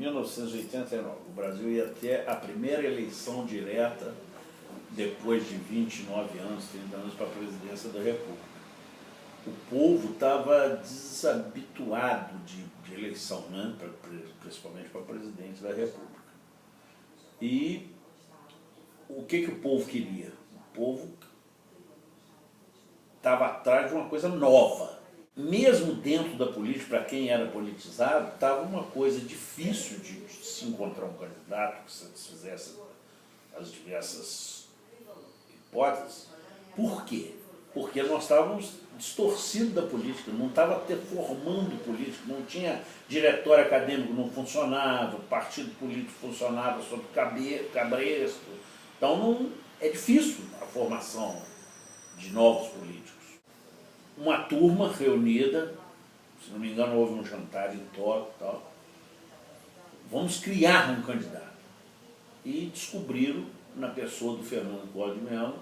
1989, o Brasil ia ter a primeira eleição direta depois de 29 anos, 30 anos para a presidência da República. O povo estava desabituado de eleição, né? Principalmente para presidente da República. E o que o povo queria? O povo estava atrás de uma coisa nova. Mesmo dentro da política, para quem era politizado, estava uma coisa difícil de se encontrar um candidato que satisfizesse as diversas hipóteses. Por quê? Porque nós estávamos distorcidos da política, não estava formando política, não tinha diretório acadêmico, não funcionava, o partido político funcionava sob cabresto. Então não, é difícil a formação de novos políticos. Uma turma reunida, se não me engano houve um jantar em Tóquio e tal, vamos criar um candidato. E descobriram, na pessoa do Fernando Collor de Mello,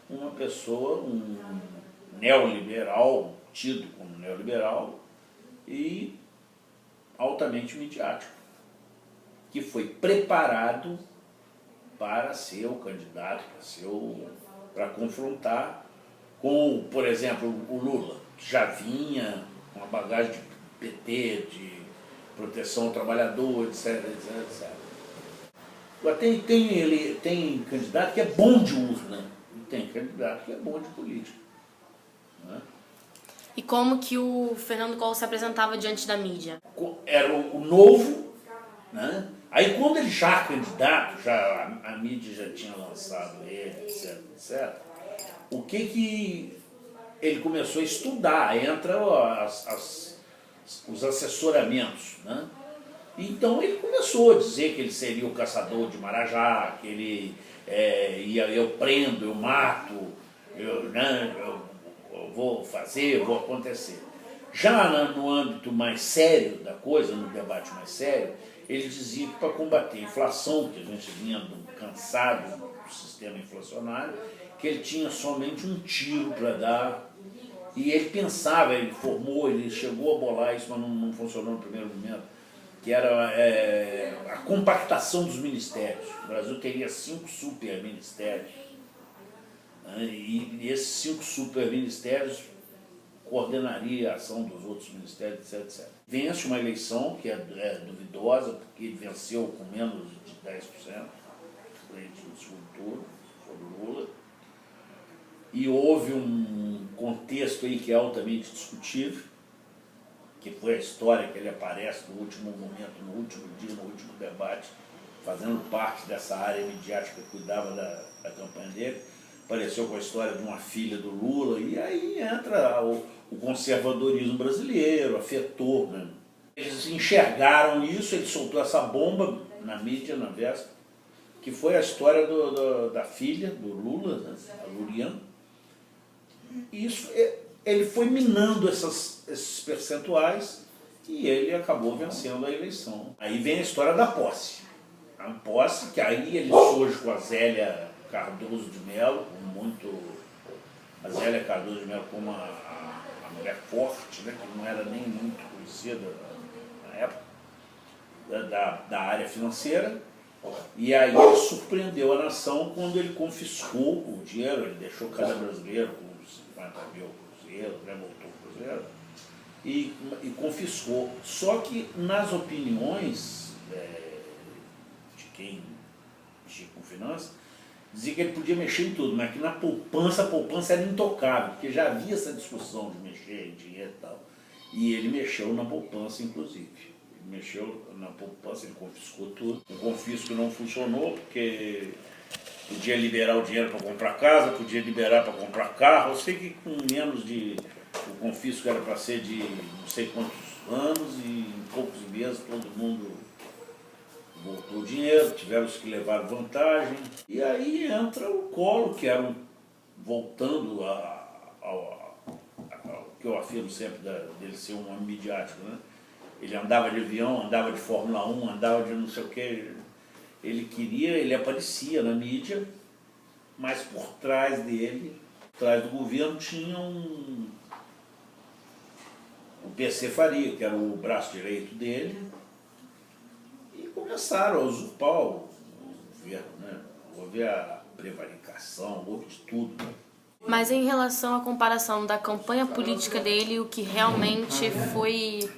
uma pessoa, um neoliberal, tido como neoliberal, e altamente midiático, que foi preparado para ser o candidato, para confrontar com, por exemplo, o Lula, que já vinha com uma bagagem de PT, de proteção ao trabalhador, etc, etc, etc. Tem candidato que é bom de urna, e tem candidato que é bom de política. Né? E como que o Fernando Collor se apresentava diante da mídia? Era o novo, né? Aí quando ele já candidato, a mídia já tinha lançado ele, etc, etc, o que ele começou a estudar? Entra os assessoramentos, né? Então ele começou a dizer que ele seria o caçador de Marajá, que ele eu prendo, eu mato, eu vou fazer, vou acontecer. Já no âmbito mais sério da coisa, no debate mais sério, ele dizia que para combater a inflação, que a gente vinha cansado do sistema inflacionário, que ele tinha somente um tiro para dar. E ele pensava, ele chegou a bolar isso, mas não funcionou no primeiro momento, que era a compactação dos ministérios. O Brasil teria 5 superministérios, né? E esses 5 superministérios coordenaria a ação dos outros ministérios, etc, etc. Vence uma eleição que é duvidosa, porque ele venceu com menos de 10% frente ao segundo turno, sobre o Lula. E houve um contexto aí que é altamente discutível, que foi a história que ele aparece no último momento, no último dia, no último debate, fazendo parte dessa área midiática que cuidava da campanha dele. Apareceu com a história de uma filha do Lula, e aí entra o conservadorismo brasileiro, afetou. Né? Eles enxergaram isso, ele soltou essa bomba na mídia, na véspera, que foi a história da filha do Lula, né? A Lurian. E isso, ele foi minando esses percentuais e ele acabou vencendo a eleição. Aí vem a história da posse. A posse, que aí ele surge com a Zélia Cardoso de Mello, a Zélia Cardoso de Mello como a mulher forte, né, que não era nem muito conhecida na época, da área financeira. E aí ele surpreendeu a nação quando ele confiscou o dinheiro, ele deixou cada brasileiro com 50 mil cruzeiros, né, voltou o cruzeiro, e confiscou. Só que nas opiniões de quem mexia com finanças, dizia que ele podia mexer em tudo, mas que na poupança, a poupança era intocável, porque já havia essa discussão de mexer em dinheiro e tal. E ele mexeu na poupança, inclusive. Ele mexeu na poupança, ele confiscou tudo. O confisco não funcionou, porque podia liberar o dinheiro para comprar casa, podia liberar para comprar carro. Eu sei que com menos de... O confisco era para ser de não sei quantos anos, e em poucos meses todo mundo voltou o dinheiro, tiveram os que levaram vantagem. E aí entra o Collor, que era voltando ao que eu afirmo sempre dele ser um homem midiático, né? Ele andava de avião, andava de Fórmula 1, andava de não sei o quê. Ele aparecia na mídia, mas por trás dele, por trás do governo, tinha o PC Faria, que era o braço direito dele, e começaram a usurpar o governo, né? Houve a prevaricação, houve de tudo, né? Mas em relação à comparação da campanha política dele, o que realmente foi...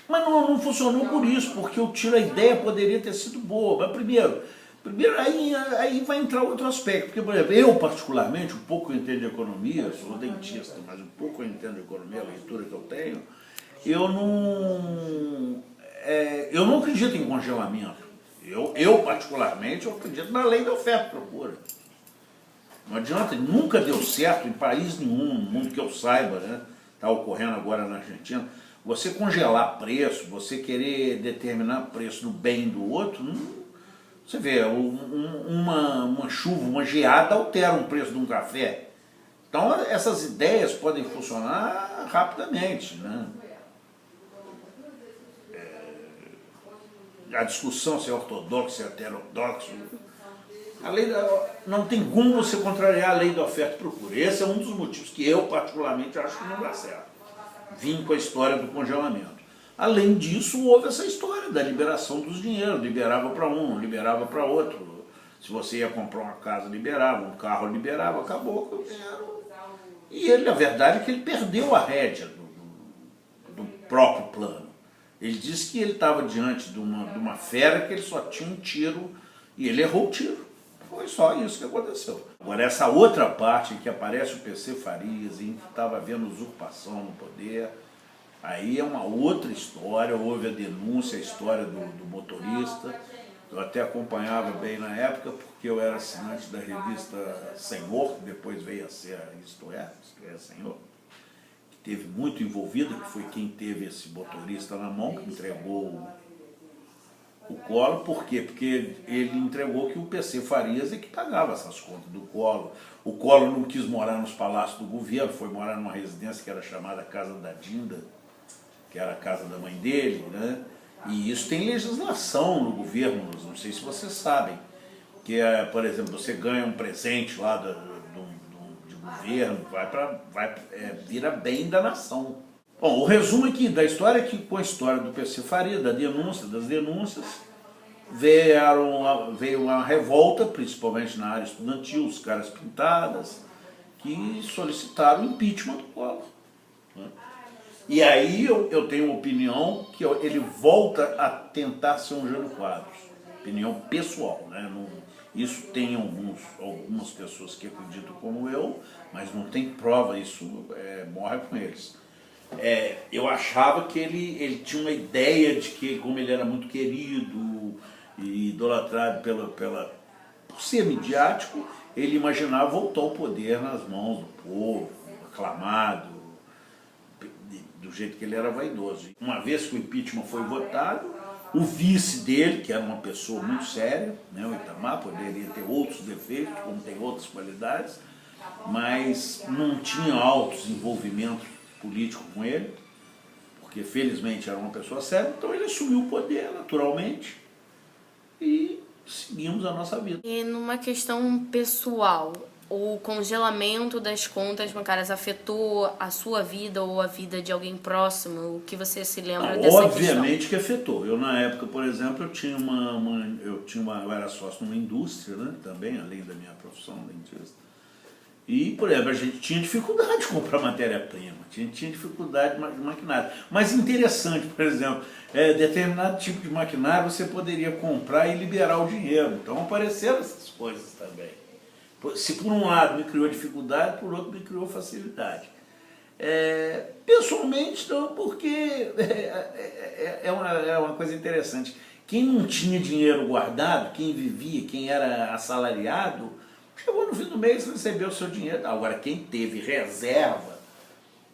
Mas não funcionou por isso, porque eu tiro a ideia, poderia ter sido boa. Mas primeiro aí vai entrar outro aspecto. Porque, por exemplo, eu particularmente, um pouco eu entendo de economia, sou dentista, mas um pouco eu entendo de economia, a leitura que eu tenho, eu não acredito em congelamento. Eu particularmente, eu acredito na lei da oferta e procura. Não adianta, nunca deu certo em país nenhum, no mundo que eu saiba, né? Está ocorrendo agora na Argentina. Você congelar preço, você querer determinar preço do bem do outro, você vê, uma chuva, uma geada altera o preço de um café. Então essas ideias podem funcionar rapidamente, né? A discussão se é ortodoxo, se é heterodoxo. Não tem como você contrariar a lei da oferta e procura. Esse é um dos motivos que eu particularmente acho que não dá certo. Vim com a história do congelamento. Além disso, houve essa história da liberação dos dinheiros. Liberava para um, não liberava para outro. Se você ia comprar uma casa, liberava. Um carro, liberava. Acabou com o dinheiro. E ele, a verdade é que ele perdeu a rédea do próprio plano. Ele disse que ele estava diante de uma fera que ele só tinha um tiro e ele errou o tiro. Foi só isso que aconteceu. Agora, essa outra parte em que aparece o PC Farias, em que estava havendo usurpação no poder, aí é uma outra história. Houve a denúncia, a história do motorista. Eu até acompanhava bem na época, porque eu era assinante da revista Senhor, que depois veio a ser Isto é Senhor, que teve muito envolvido, que foi quem teve esse motorista na mão, que entregou o Collor. Por quê? Porque ele entregou que o PC Farias é que pagava essas contas do Collor. O Collor não quis morar nos palácios do governo, foi morar numa residência que era chamada Casa da Dinda, que era a casa da mãe dele, né? E isso tem legislação no governo, não sei se vocês sabem, que é, por exemplo, você ganha um presente lá de governo, vira bem da nação. Bom, o resumo aqui da história é que, com a história do PC Faria, das denúncias, veio uma revolta, principalmente na área estudantil, os caras pintadas, que solicitaram o impeachment do Collor, né? E aí eu tenho uma opinião que ele volta a tentar ser um Jânio Quadros, opinião pessoal, né? Isso tem algumas pessoas que acreditam como eu, mas não tem prova, isso morre com eles. Eu achava que ele tinha uma ideia de que, como ele era muito querido e idolatrado por ser midiático, ele imaginava voltar ao poder nas mãos do povo, aclamado, do jeito que ele era vaidoso. Uma vez que o impeachment foi votado, o vice dele, que era uma pessoa muito séria, né, o Itamar, poderia ter outros defeitos, como tem outras qualidades, mas não tinha altos envolvimentos político com ele, porque felizmente era uma pessoa séria, então ele assumiu o poder naturalmente e seguimos a nossa vida. E numa questão pessoal, o congelamento das contas bancárias afetou a sua vida ou a vida de alguém próximo? O que você se lembra dessa Obviamente que afetou. Eu, na época, por exemplo, eu era sócio numa indústria, né, também, além da minha profissão, dentista. E, por exemplo, a gente tinha dificuldade de comprar matéria-prima, tinha dificuldade de maquinário. Mas interessante, por exemplo, determinado tipo de maquinário você poderia comprar e liberar o dinheiro. Então apareceram essas coisas também. Se por um lado me criou dificuldade, por outro me criou facilidade. Pessoalmente, não, porque é uma coisa interessante. Quem não tinha dinheiro guardado, quem vivia, quem era assalariado, chegou no fim do mês e recebeu o seu dinheiro. Agora, quem teve reserva,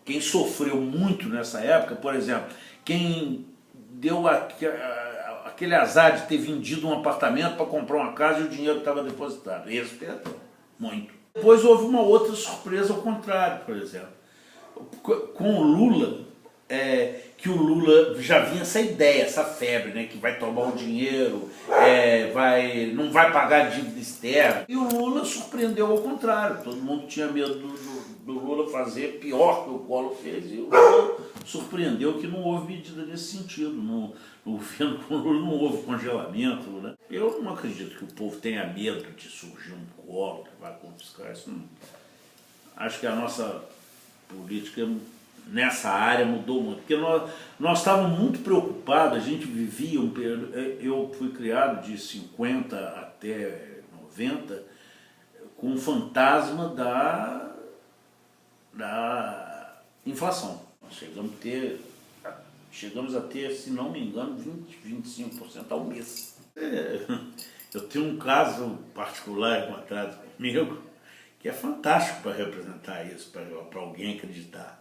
quem sofreu muito nessa época, por exemplo, quem deu aquele azar de ter vendido um apartamento para comprar uma casa e o dinheiro estava depositado, esse perdeu muito. Depois houve uma outra surpresa ao contrário, por exemplo. Com o Lula, que o Lula já vinha essa ideia, essa febre, né, que vai tomar o dinheiro, não vai pagar dívida externa. E o Lula surpreendeu ao contrário. Todo mundo tinha medo do Lula fazer pior que o Collor fez, e o Lula surpreendeu que não houve medida nesse sentido. No governo não houve congelamento. Né? Eu não acredito que o povo tenha medo de surgir um colo que vai confiscar isso. Não. Acho que a nossa política nessa área mudou muito. Porque nós estávamos muito preocupados, a gente vivia um período. Eu fui criado de 50 até 90 com o fantasma da inflação. Nós chegamos a ter, se não me engano, 20, 25% ao mês. Eu tenho um caso particular encontrado comigo que é fantástico para representar isso, para alguém acreditar.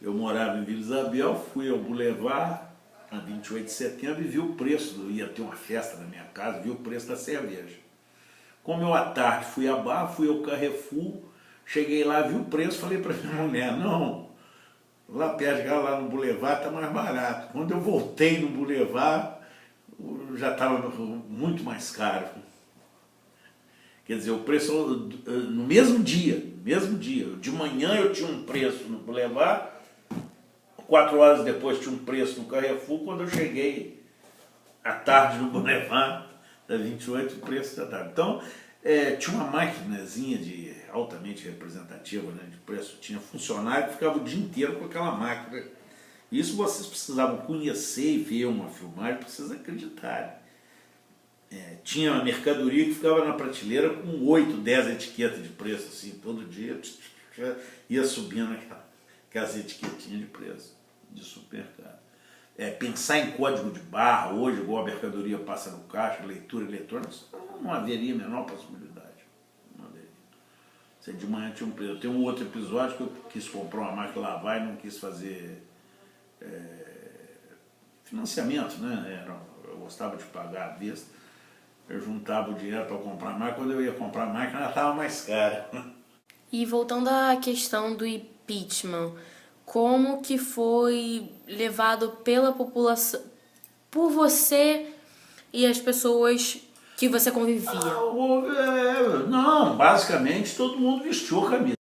Eu morava em Vila Isabel, fui ao Boulevard, na 28 de setembro, e vi o preço, ia ter uma festa na minha casa, vi o preço da cerveja. Como eu à tarde fui a Barra, fui ao Carrefour, cheguei lá, vi o preço, falei para minha mulher, não, lá perto, lá no Boulevard está mais barato. Quando eu voltei no Boulevard, já estava muito mais caro. Quer dizer, o preço no mesmo dia, de manhã eu tinha um preço no Boulevard, 4 horas depois tinha um preço no Carrefour, quando eu cheguei à tarde no Boulevard, da 28, o preço da tarde. Então, tinha uma maquinazinha altamente representativa, né, de preço, tinha funcionário que ficava o dia inteiro com aquela máquina. Isso vocês precisavam conhecer e ver uma filmagem para vocês acreditarem. Tinha uma mercadoria que ficava na prateleira com 8, 10 etiquetas de preço, assim, todo dia ia subindo aquelas etiquetinhas de preço de supermercado. Pensar em código de barra hoje, igual a mercadoria passa no caixa, leitura eletrônica, não haveria a menor possibilidade. Não haveria. Se de manhã tinha um preço. Tem um outro episódio que eu quis comprar uma máquina lavar e não quis fazer financiamento, né? Eu gostava de pagar à vista. Eu juntava o dinheiro para comprar a máquina, quando eu ia comprar a máquina ela estava mais cara. E voltando à questão do impeachment, como que foi levado pela população, por você e as pessoas que você convivia? Não, basicamente todo mundo vestiu a camisa.